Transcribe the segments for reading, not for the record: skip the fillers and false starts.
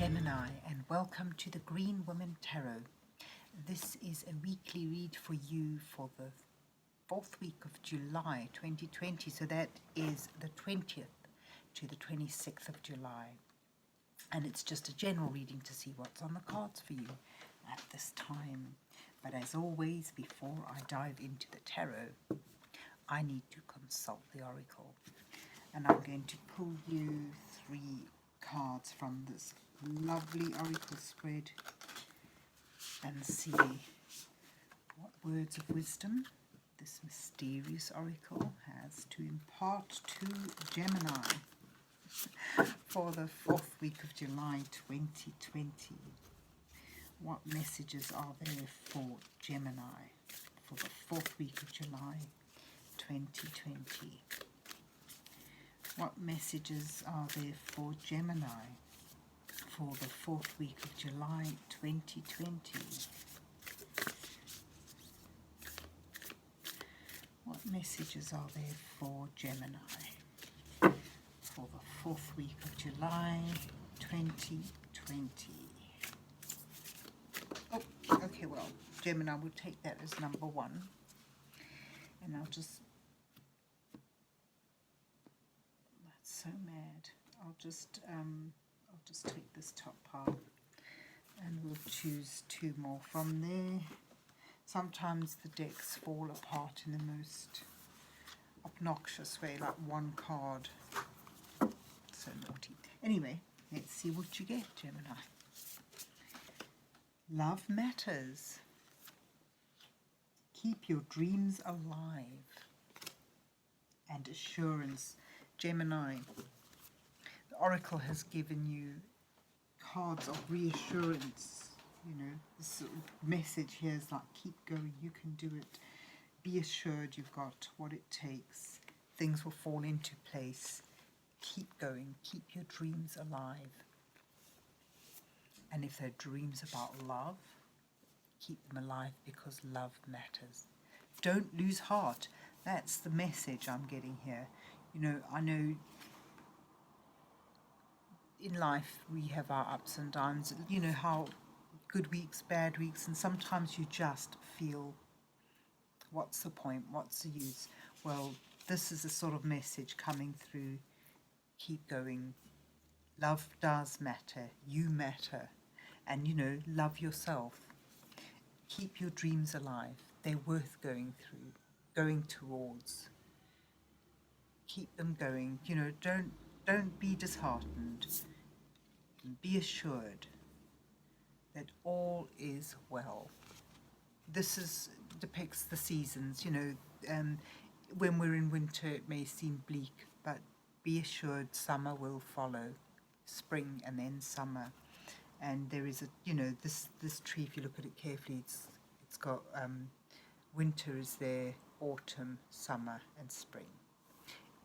Gemini, and welcome to the Green Woman Tarot. This is a weekly read for you for the fourth week of July 2020, so that is the 20th to the 26th of July. And it's just a general reading to see what's on the cards for you at this time. But as always, before I dive into the tarot, I need to consult the oracle. And I'm going to pull you 3 cards from this lovely oracle spread and see what words of wisdom this mysterious oracle has to impart to Gemini for the 4th week of July 2020. What messages are there for Gemini for the 4th week of July 2020? What messages are there for Gemini for the 4th week of July 2020? What messages are there for Gemini for the 4th week of July 2020? Oh, okay, well, Gemini will take that as number 1. And I'll just... so mad. I'll just take this top pile and we'll choose 2 more from there. Sometimes the decks fall apart in the most obnoxious way, like one card. So naughty. Anyway, let's see what you get, Gemini. Love matters. Keep your dreams alive. And assurance. Gemini, the oracle has given you cards of reassurance. You know, this message here is like, keep going, you can do it. Be assured you've got what it takes. Things will fall into place. Keep going, keep your dreams alive. And if they're dreams about love, keep them alive because love matters. Don't lose heart. That's the message I'm getting here. You know, I know in life we have our ups and downs, you know, how good weeks, bad weeks, and sometimes you just feel, what's the point, what's the use? Well, this is a sort of message coming through. Keep going. Love does matter. You matter. And, you know, love yourself. Keep your dreams alive. They're worth going through, going towards. Keep them going. You know, don't be disheartened. Be assured that all is well. This depicts the seasons. You know, when we're in winter, it may seem bleak, but be assured summer will follow, spring and then summer. And there is this tree. If you look at it carefully, it's got winter is there, autumn, summer, and spring.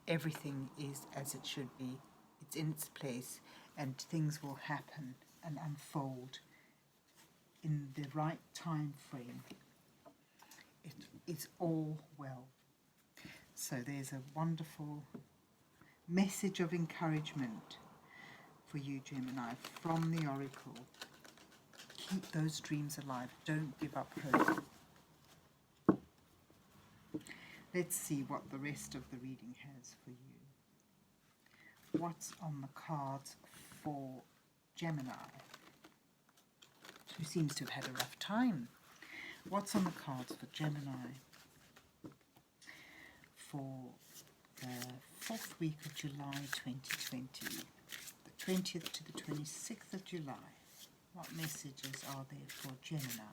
Everything is as it should be. It's in its place, and things will happen and unfold in the right time frame. It is all well. So there's a wonderful message of encouragement for you, Gemini, from the oracle. Keep those dreams alive. Don't give up hope. Let's see what the rest of the reading has for you. What's on the cards for Gemini, who seems to have had a rough time? What's on the cards for Gemini for the 4th week of July 2020, the 20th to the 26th of July? What messages are there for Gemini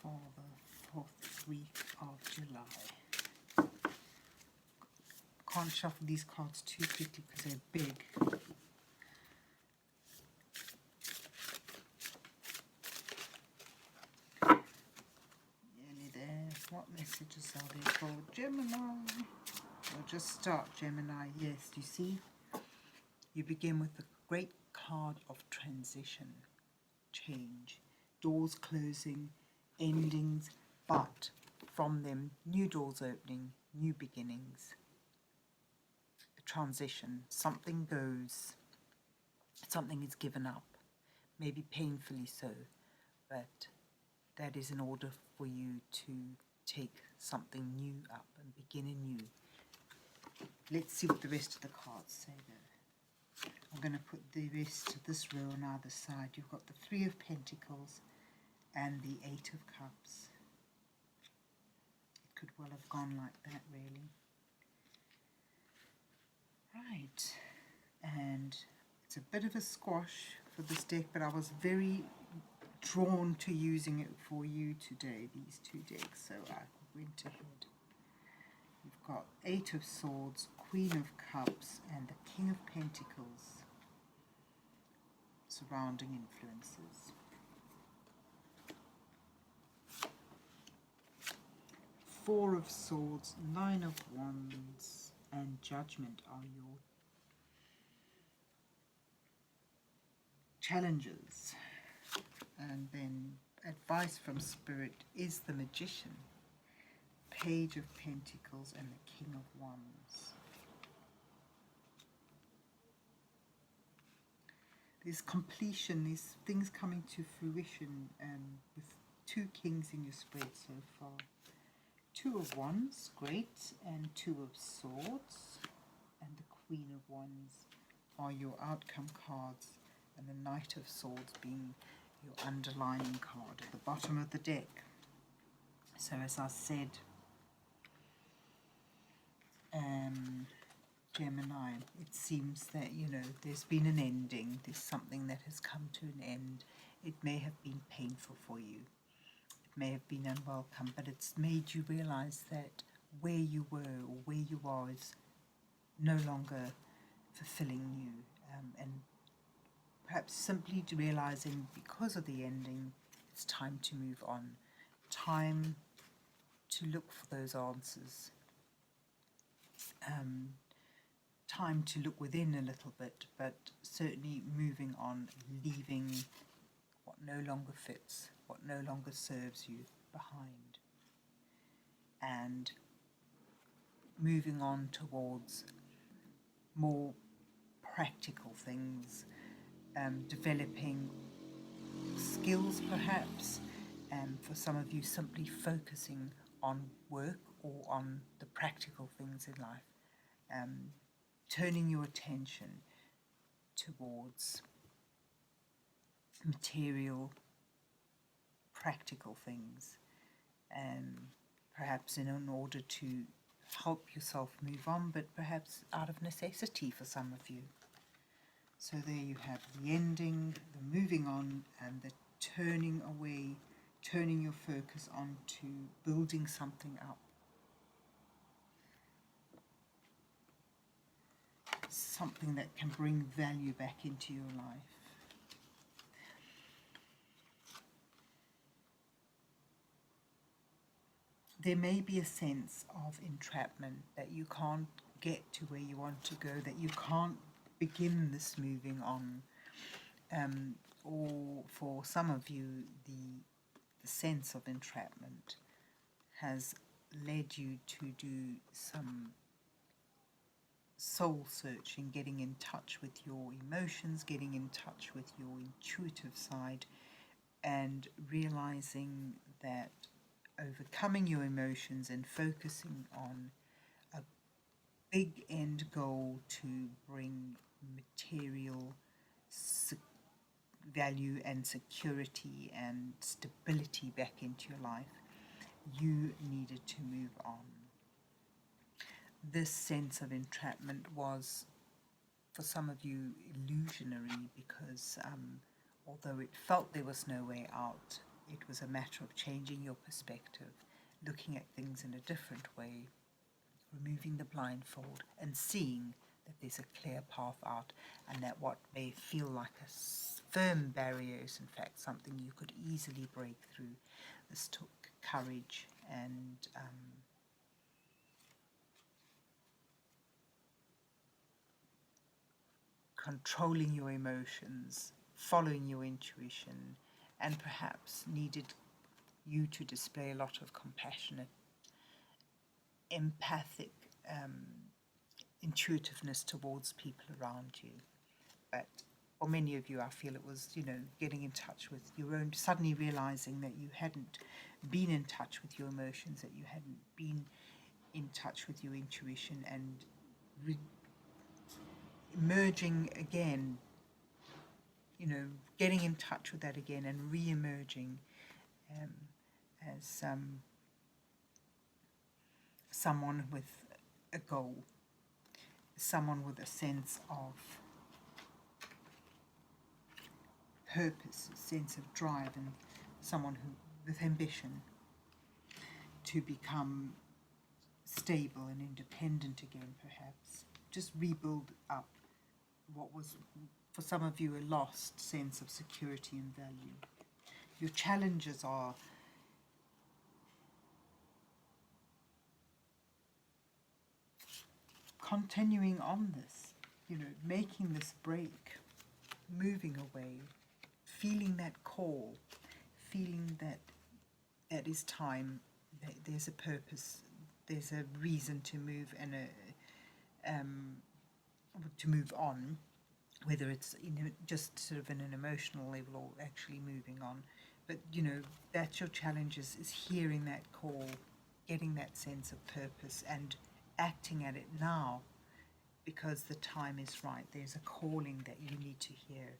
for the 4th week of July? Can't shuffle these cards too quickly because they're big. Nearly there. What messages are there for Gemini? We'll just start, Gemini. Yes, you see? You begin with the great card of transition, change, doors closing, endings, but from them, new doors opening, new beginnings. Transition, something goes, Something is given up, maybe painfully so, but that is in order for you to take something new up and begin anew. Let's see what the rest of the cards say though. I'm going to put the rest of this row on either side. You've got the Three of Pentacles and the Eight of Cups. It could well have gone like that, really. Right, and it's a bit of a squash for this deck, but I was very drawn to using it for you today, these two decks, so I went ahead. You've got Eight of Swords, Queen of Cups, and the King of Pentacles. Surrounding influences. Four of Swords, Nine of Wands, and Judgment are your challenges. And then advice from Spirit is the Magician, Page of Pentacles, and the King of Wands. There's completion, there's things coming to fruition with two kings in your spread so far. Two of Wands, great, and Two of Swords, and the Queen of Wands are your outcome cards, and the Knight of Swords being your underlining card at the bottom of the deck. So as I said, Gemini, it seems that, you know, there's been an ending, there's something that has come to an end. It may have been painful for you, it may have been unwelcome, but it's made you realize that where you were or where you are is no longer fulfilling you, and perhaps simply realizing because of the ending, it's time to move on, time to look for those answers, time to look within a little bit, but certainly moving on, leaving what no longer fits, what no longer serves you behind, and moving on towards more practical things, developing skills perhaps, and for some of you simply focusing on work or on the practical things in life, turning your attention towards material, practical things, perhaps in order to help yourself move on, but perhaps out of necessity for some of you. So there you have the ending, the moving on, and the turning away, turning your focus on to building something up. Something that can bring value back into your life. There may be a sense of entrapment, that you can't get to where you want to go, that you can't begin this moving on, or for some of you the sense of entrapment has led you to do some soul searching, getting in touch with your emotions, getting in touch with your intuitive side, and realizing that overcoming your emotions and focusing on a big end goal to bring material value and security and stability back into your life, you needed to move on. This sense of entrapment was, for some of you, illusionary, because although it felt there was no way out, it was a matter of changing your perspective, looking at things in a different way, removing the blindfold and seeing that there's a clear path out, and that what may feel like a firm barrier is in fact something you could easily break through. This took courage and controlling your emotions, following your intuition, and perhaps needed you to display a lot of compassionate, empathic intuitiveness towards people around you. But for many of you, I feel it was, getting in touch with your own, suddenly realizing that you hadn't been in touch with your emotions, that you hadn't been in touch with your intuition, and emerging again, getting in touch with that again and re-emerging um, as someone with a goal, someone with a sense of purpose, a sense of drive, and someone who with ambition to become stable and independent again, perhaps. Just rebuild up what was, for some of you, a lost sense of security and value. Your challenges are continuing on this, making this break, moving away, feeling that call, feeling that that is time, that there's a purpose, there's a reason to move and to move on, whether it's just sort of in an emotional level or actually moving on. But that's your challenge, is hearing that call, getting that sense of purpose and acting at it now, because the time is right. There's a calling that you need to hear.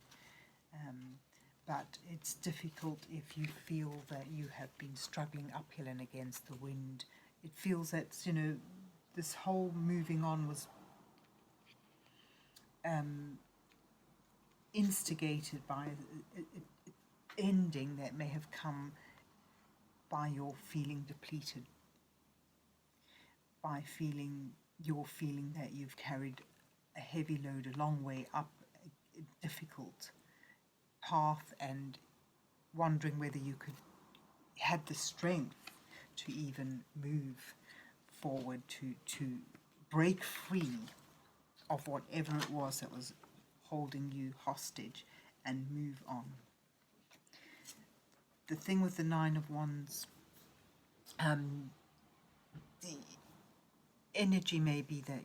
But it's difficult if you feel that you have been struggling uphill and against the wind. It feels that, this whole moving on was instigated by an ending that may have come by your feeling depleted, by your feeling that you've carried a heavy load a long way up a difficult path, and wondering whether you had the strength to even move forward, to break free of whatever it was that was holding you hostage and move on. The thing with the Nine of Wands, the energy may be that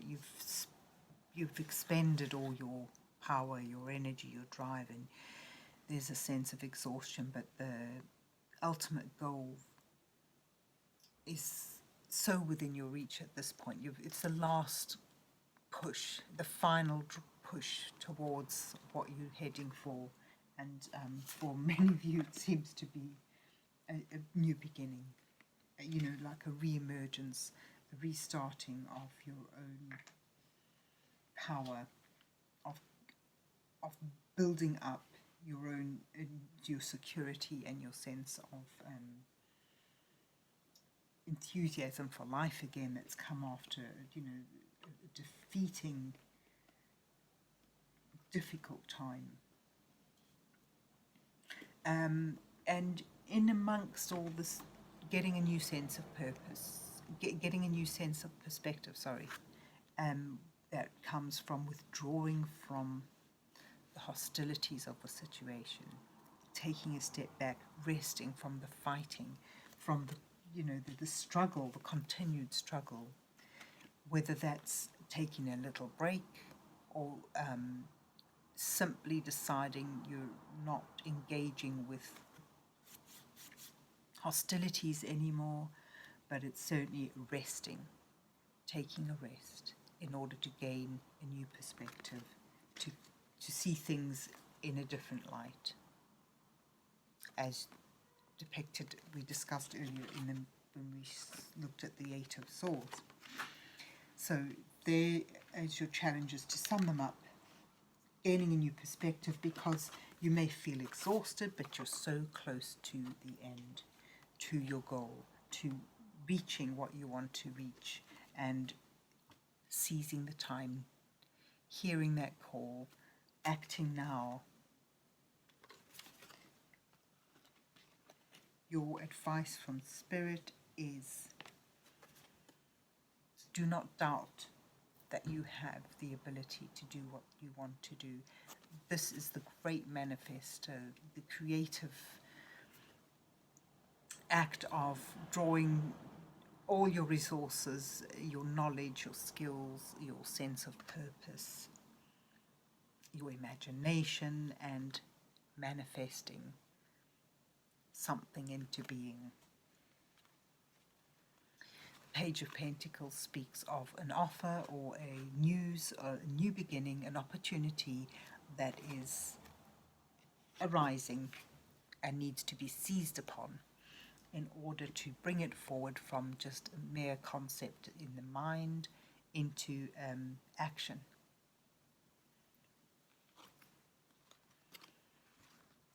you've expended all your power, your energy, your drive, and there's a sense of exhaustion, but the ultimate goal is so within your reach at this point. It's the last push, the final push towards what you're heading for, and for many of you it seems to be a new beginning, like a re-emergence, a restarting of your own power, of building up your own your security and your sense of enthusiasm for life again, that's come after a defeating, difficult time. And in amongst all this, getting a new sense of purpose, getting a new sense of perspective, that comes from withdrawing from the hostilities of the situation, taking a step back, resting from the fighting, from the struggle, the continued struggle, whether that's taking a little break or simply deciding you're not engaging with hostilities anymore, but it's certainly resting, taking a rest in order to gain a new perspective, to see things in a different light, as depicted, we discussed earlier when we looked at the Eight of Swords. So there is your challenges, to sum them up, gaining a new perspective, because you may feel exhausted, but you're so close to the end, to your goal, to reaching what you want to reach, and seizing the time, hearing that call, acting now. Your advice from Spirit is, do not doubt that you have the ability to do what you want to do. This is the great manifesto, the creative act of drawing all your resources, your knowledge, your skills, your sense of purpose, your imagination and manifesting something into being. Page of Pentacles speaks of an offer or a news, a new beginning, an opportunity that is arising and needs to be seized upon in order to bring it forward from just a mere concept in the mind into action.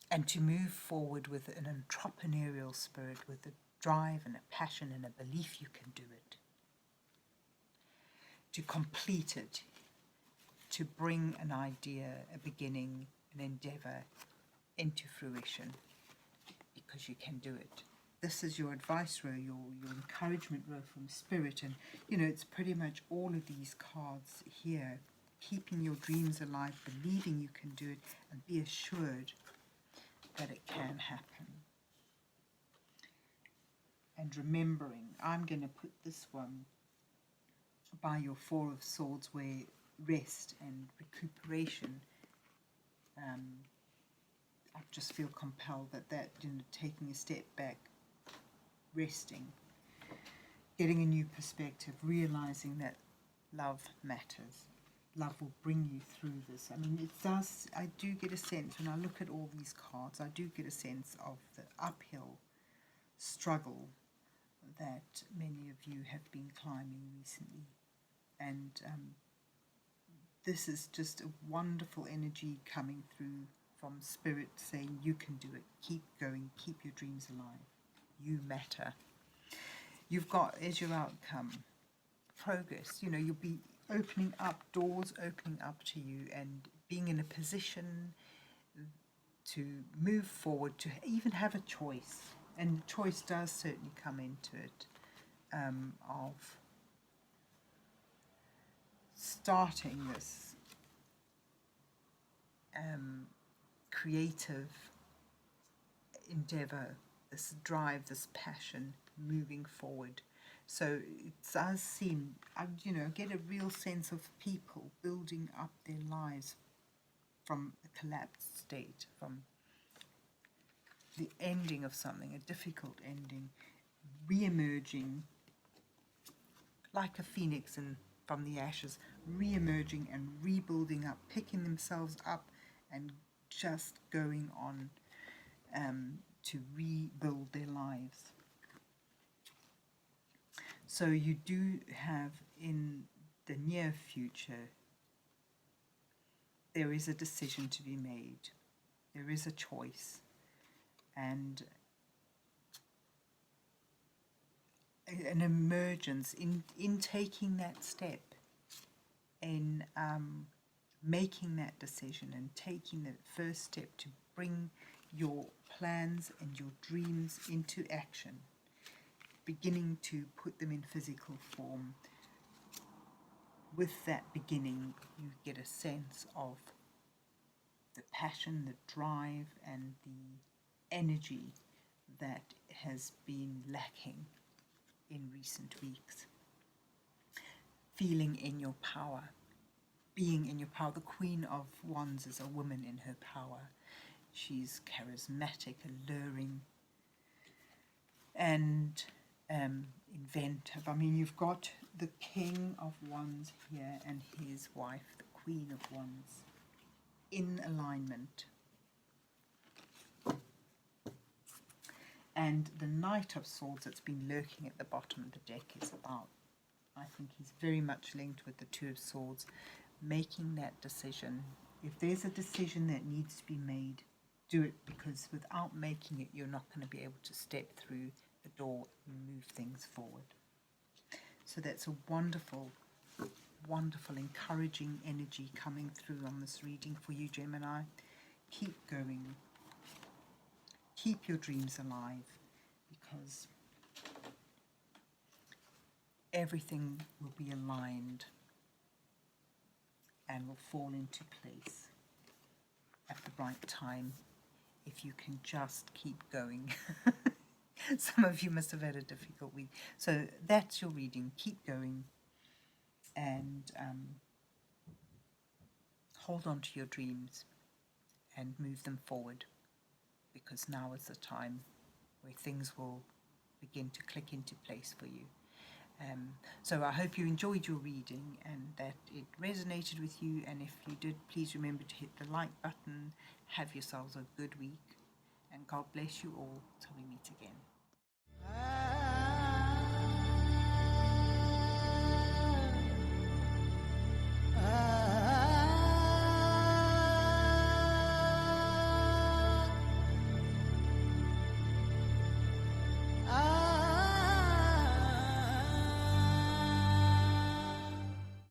And to move forward with an entrepreneurial spirit, with a drive and a passion and a belief you can do it. To complete it, to bring an idea, a beginning, an endeavor into fruition, because you can do it. This is your advice row, your encouragement row from Spirit. And, you know, it's pretty much all of these cards here. Keeping your dreams alive, believing you can do it, and be assured that it can happen. And remembering, I'm going to put this one by your Four of Swords, where rest and recuperation, I just feel compelled that you know, taking a step back, resting, getting a new perspective, realizing that love matters. Love will bring you through this. I mean, it does, I do get a sense, when I look at all these cards, I do get a sense of the uphill struggle that many of you have been climbing recently. And this is just a wonderful energy coming through from Spirit saying you can do it. Keep going, keep your dreams alive. You matter. You've got, as your outcome, progress. You know, you'll be opening up doors, opening up to you, and being in a position to move forward, to even have a choice. And choice does certainly come into it, of starting this creative endeavor, this drive, this passion, moving forward. So it does seem, you know, get a real sense of people building up their lives from a collapsed state, from the ending of something, a difficult ending, re-emerging like a phoenix from the ashes, re-emerging and rebuilding up, picking themselves up and just going on to rebuild their lives. So you do have in the near future, there is a decision to be made. There is a choice. And an emergence in taking that step, in making that decision and taking the first step to bring your plans and your dreams into action, beginning to put them in physical form. With that beginning, you get a sense of the passion, the drive, and the energy that has been lacking in recent weeks. Feeling in your power, being in your power. The Queen of Wands is a woman in her power. She's charismatic, alluring, and inventive. I mean, you've got the King of Wands here and his wife, the Queen of Wands, in alignment. And the Knight of Swords that's been lurking at the bottom of the deck is about, I think he's very much linked with the Two of Swords, making that decision. If there's a decision that needs to be made, do it, because without making it, you're not going to be able to step through the door and move things forward. So that's a wonderful, wonderful, encouraging energy coming through on this reading for you, Gemini. Keep going. Keep your dreams alive, because everything will be aligned and will fall into place at the right time if you can just keep going. Some of you must have had a difficult week. So that's your reading. Keep going and hold on to your dreams and move them forward, because now is the time where things will begin to click into place for you. So I hope you enjoyed your reading and that it resonated with you. And if you did, please remember to hit the like button. Have yourselves a good week, and God bless you all till we meet again.